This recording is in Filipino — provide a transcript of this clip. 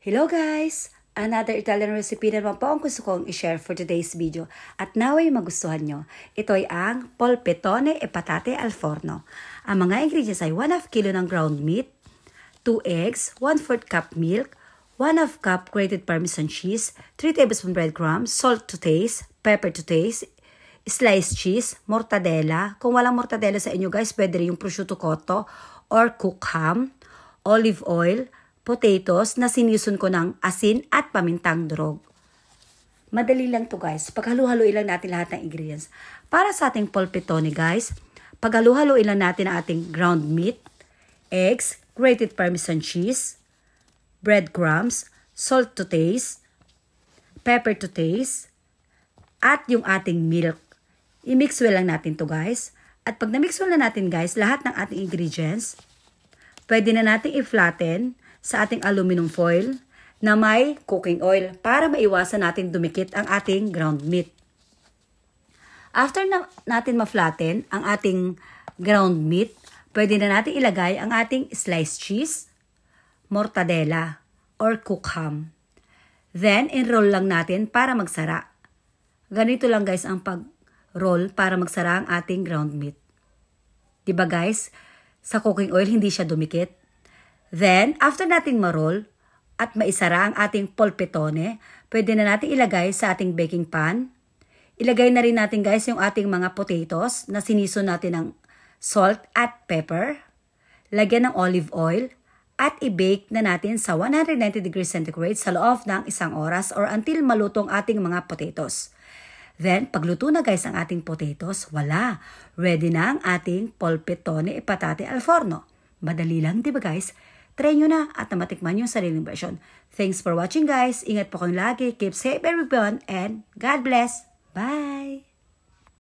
Hello guys! Another Italian recipe na naman po ang gusto kong i-share for today's video. At naway magustuhan nyo. Ito ay ang polpettone e patate al forno. Ang mga ingredients ay 1/2 kilo ng ground meat, 2 eggs, 1/4 cup milk, 1/2 cup grated parmesan cheese, 3 tablespoon breadcrumbs, salt to taste, pepper to taste, sliced cheese, mortadella. Kung walang mortadella sa inyo guys, pwede rin yung prosciutto cotto or cooked ham, olive oil, potatoes na sinison ko ng asin at pamintang durog. Madali lang to guys. Paghalu-haluin lang natin lahat ng ingredients. Para sa ating polpettone guys, paghalu-haluin lang natin ang ating ground meat, eggs, grated parmesan cheese, breadcrumbs, salt to taste, pepper to taste, at yung ating milk. I-mix well lang natin to guys. At pag na-mix well na natin guys, lahat ng ating ingredients, pwede na natin i-flatten sa ating aluminum foil na may cooking oil para maiwasan natin dumikit ang ating ground meat. After natin ma-flatten ang ating ground meat, pwede na natin ilagay ang ating sliced cheese, mortadella, or cooked ham. Then, enroll lang natin para magsara. Ganito lang guys ang pag-roll para magsara ang ating ground meat. Diba guys, sa cooking oil hindi siya dumikit. Then, after natin ma-roll at maisara ang ating polpettone, pwede na natin ilagay sa ating baking pan. Ilagay na rin natin guys yung ating mga potatoes na sinison natin ng salt at pepper. Lagyan ng olive oil at i-bake na natin sa 190 degrees centigrade sa loob ng 1 oras or until malutong ating mga potatoes. Then, pagluto na guys ang ating potatoes, wala. Ready na ang ating polpettone e patate al forno. Madali lang, di ba guys? Try nyo na at matikman yung sariling version. Thanks for watching guys. Ingat po kayong lagi. Keep safe everyone and God bless. Bye!